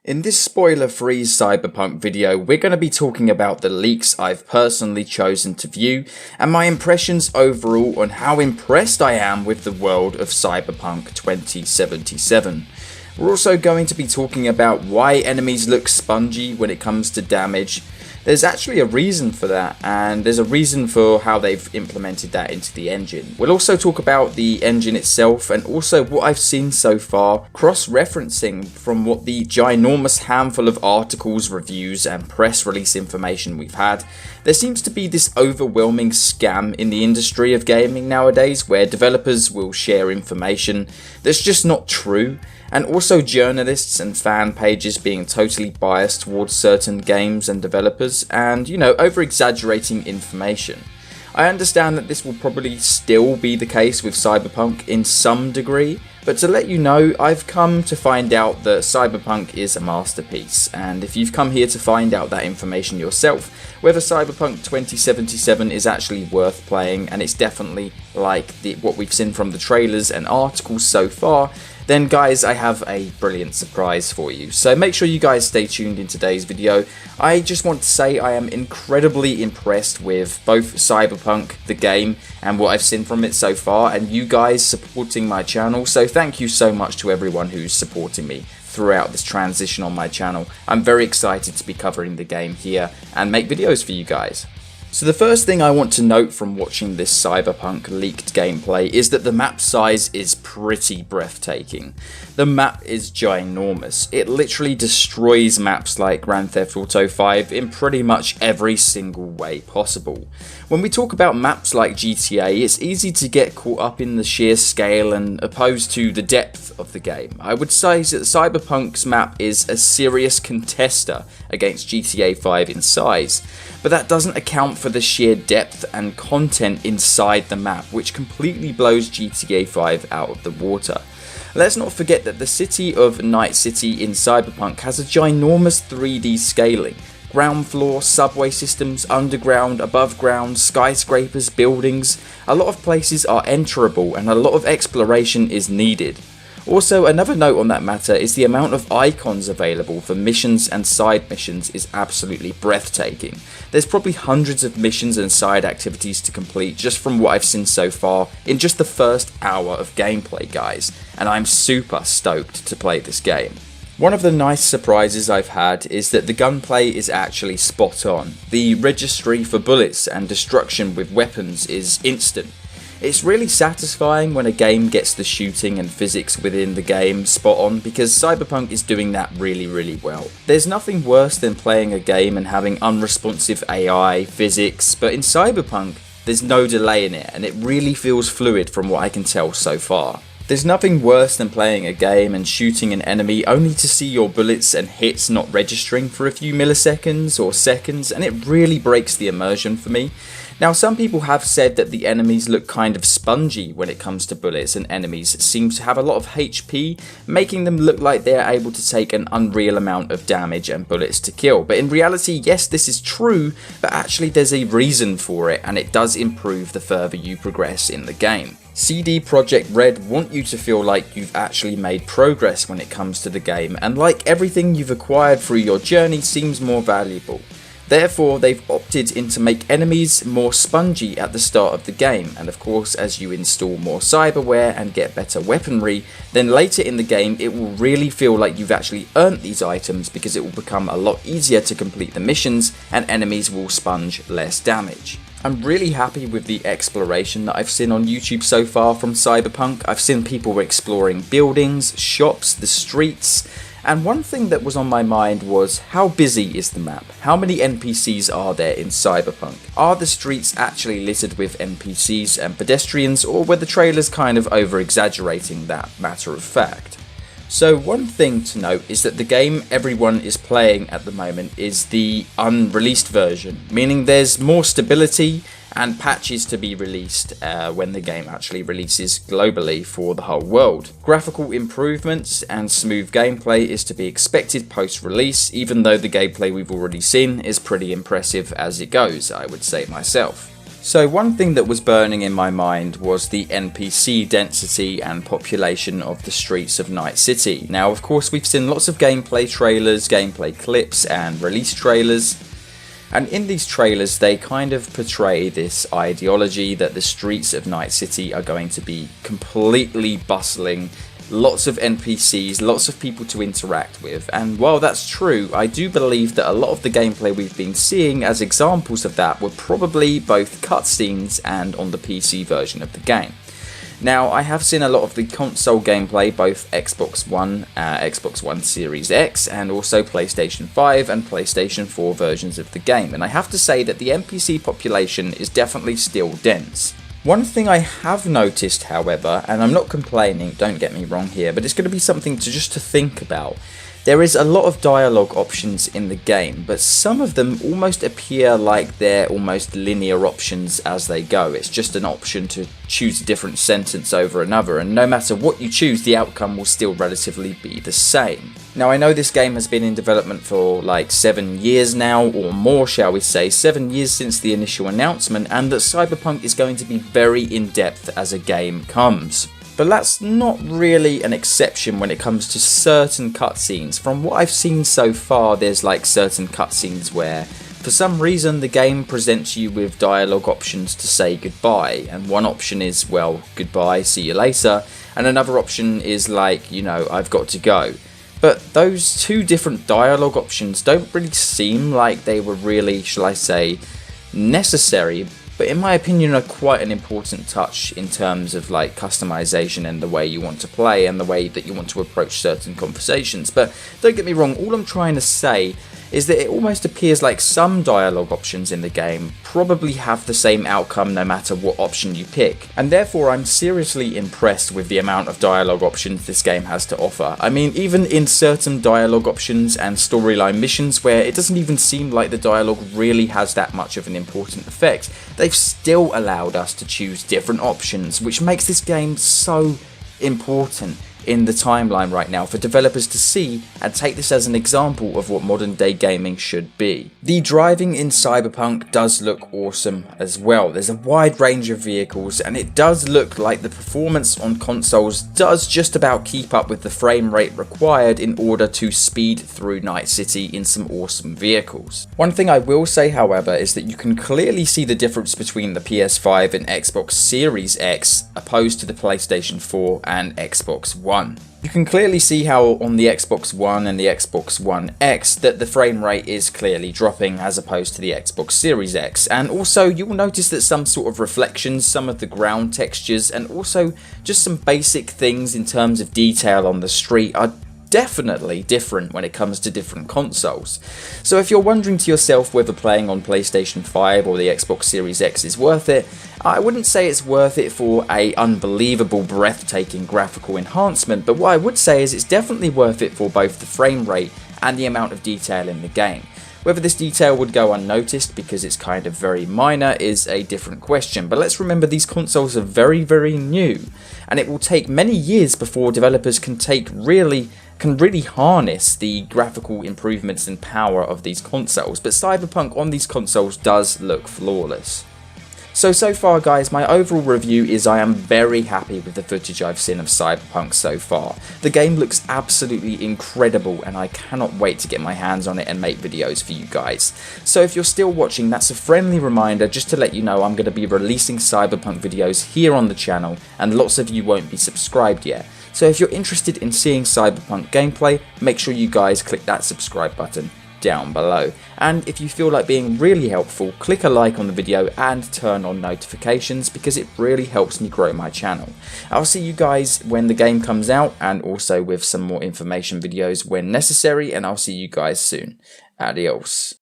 In this spoiler-free Cyberpunk video, we're going to be talking about the leaks I've personally chosen to view, and my impressions overall on how impressed I am with the world of Cyberpunk 2077. We're also going to be talking about why enemies look spongy when it comes to damage. There's actually a reason for that, and there's a reason for how they've implemented that into the engine. We'll also talk about the engine itself and also what I've seen so far, cross-referencing from what the ginormous handful of articles, reviews and press release information we've had. There seems to be this overwhelming scam in the industry of gaming nowadays where developers will share information that's just not true, and also journalists and fan pages being totally biased towards certain games and developers and, over-exaggerating information. I understand that this will probably still be the case with Cyberpunk in some degree, but to let you know, I've come to find out that Cyberpunk is a masterpiece, and if you've come here to find out that information yourself, whether Cyberpunk 2077 is actually worth playing, and it's definitely like what we've seen from the trailers and articles so far, then guys, I have a brilliant surprise for you. So make sure you guys stay tuned in today's video. I just want to say I am incredibly impressed with both Cyberpunk, the game, and what I've seen from it so far, and you guys supporting my channel. So thank you so much to everyone who's supporting me throughout this transition on my channel. I'm very excited to be covering the game here and make videos for you guys. So the first thing I want to note from watching this Cyberpunk leaked gameplay is that the map size is pretty breathtaking. The map is ginormous. It literally destroys maps like Grand Theft Auto 5 in pretty much every single way possible. When we talk about maps like GTA, it's easy to get caught up in the sheer scale and opposed to the depth of the game. I would say that Cyberpunk's map is a serious contester against GTA 5 in size, but that doesn't account for the sheer depth and content inside the map, which completely blows GTA 5 out of the water. Let's not forget that the city of Night City in Cyberpunk has a ginormous 3D scaling. Ground floor, subway systems, underground, above ground, skyscrapers, buildings. A lot of places are enterable and a lot of exploration is needed. Also, another note on that matter is the amount of icons available for missions and side missions is absolutely breathtaking. There's probably hundreds of missions and side activities to complete just from what I've seen so far in just the first hour of gameplay, guys, and I'm super stoked to play this game. One of the nice surprises I've had is that the gunplay is actually spot on. The registry for bullets and destruction with weapons is instant. It's really satisfying when a game gets the shooting and physics within the game spot on, because Cyberpunk is doing that really well. There's nothing worse than playing a game and having unresponsive AI, physics, but in Cyberpunk there's no delay in it and it really feels fluid from what I can tell so far. There's nothing worse than playing a game and shooting an enemy only to see your bullets and hits not registering for a few milliseconds or seconds, and it really breaks the immersion for me. Now, some people have said that the enemies look kind of spongy when it comes to bullets, and enemies seem to have a lot of HP, making them look like they're able to take an unreal amount of damage and bullets to kill. But in reality, yes, this is true, but actually there's a reason for it, and it does improve the further you progress in the game. CD Projekt Red want you to feel like you've actually made progress when it comes to the game, and like everything you've acquired through your journey seems more valuable. Therefore, they've opted in to make enemies more spongy at the start of the game, and of course as you install more cyberware and get better weaponry, then later in the game it will really feel like you've actually earned these items, because it will become a lot easier to complete the missions and enemies will sponge less damage. I'm really happy with the exploration that I've seen on YouTube so far from Cyberpunk. I've seen people exploring buildings, shops, the streets, and one thing that was on my mind was, how busy is the map? How many NPCs are there in Cyberpunk? Are the streets actually littered with NPCs and pedestrians, or were the trailers kind of over-exaggerating that matter of fact? So one thing to note is that the game everyone is playing at the moment is the unreleased version, meaning there's more stability and patches to be released when the game actually releases globally for the whole world. Graphical improvements and smooth gameplay is to be expected post-release, even though the gameplay we've already seen is pretty impressive as it goes, I would say myself. So one thing that was burning in my mind was the NPC density and population of the streets of Night City. Now of course we've seen lots of gameplay trailers, gameplay clips and release trailers, and in these trailers they kind of portray this ideology that the streets of Night City are going to be completely bustling, lots of NPCs, lots of people to interact with, and while that's true, I do believe that a lot of the gameplay we've been seeing as examples of that were probably both cutscenes and on the PC version of the game. Now, I have seen a lot of the console gameplay, both Xbox One, Xbox One Series X, and also PlayStation 5 and PlayStation 4 versions of the game, and I have to say that the NPC population is definitely still dense. One thing I have noticed, however, and I'm not complaining, don't get me wrong here, but it's going to be something to think about. There is a lot of dialogue options in the game, but some of them almost appear like they're almost linear options as they go. It's just an option to choose a different sentence over another, and no matter what you choose, the outcome will still relatively be the same. Now I know this game has been in development for like 7 years now, or more shall we say, 7 years since the initial announcement, and that Cyberpunk is going to be very in-depth as a game comes. But that's not really an exception when it comes to certain cutscenes. From what I've seen so far, there's like certain cutscenes where for some reason the game presents you with dialogue options to say goodbye, and one option is, well, goodbye, see you later, and another option is like, you know, I've got to go. But those two different dialogue options don't really seem like they were really, shall I say, necessary, but in my opinion are quite an important touch in terms of like customization and the way you want to play and the way that you want to approach certain conversations. But don't get me wrong, all I'm trying to say is that it almost appears like some dialogue options in the game probably have the same outcome no matter what option you pick, and therefore I'm seriously impressed with the amount of dialogue options this game has to offer. I mean, even in certain dialogue options and storyline missions where it doesn't even seem like the dialogue really has that much of an important effect, they've still allowed us to choose different options, which makes this game so important in the timeline right now for developers to see and take this as an example of what modern day gaming should be. The driving in Cyberpunk does look awesome as well. There's a wide range of vehicles, and it does look like the performance on consoles does just about keep up with the frame rate required in order to speed through Night City in some awesome vehicles. One thing I will say, however, is that you can clearly see the difference between the PS5 and Xbox Series X opposed to the PlayStation 4 and Xbox One. You can clearly see how on the Xbox One and the Xbox One X that the frame rate is clearly dropping as opposed to the Xbox Series X, and also you will notice that some sort of reflections, some of the ground textures, and also just some basic things in terms of detail on the street are definitely different when it comes to different consoles. So if you're wondering to yourself whether playing on PlayStation 5 or the Xbox Series X is worth it, I wouldn't say it's worth it for a unbelievable, breathtaking graphical enhancement, but what I would say is it's definitely worth it for both the frame rate and the amount of detail in the game. Whether this detail would go unnoticed because it's kind of very minor is a different question, but let's remember these consoles are very, very new, and it will take many years before developers can really harness the graphical improvements and power of these consoles, but Cyberpunk on these consoles does look flawless. So far guys, my overall review is I am very happy with the footage I've seen of Cyberpunk so far. The game looks absolutely incredible, and I cannot wait to get my hands on it and make videos for you guys. So if you're still watching, that's a friendly reminder just to let you know I'm going to be releasing Cyberpunk videos here on the channel, and lots of you won't be subscribed yet. So if you're interested in seeing Cyberpunk gameplay, make sure you guys click that subscribe button down below. And if you feel like being really helpful, click a like on the video and turn on notifications, because it really helps me grow my channel. I'll see you guys when the game comes out, and also with some more information videos when necessary, and I'll see you guys soon. Adios.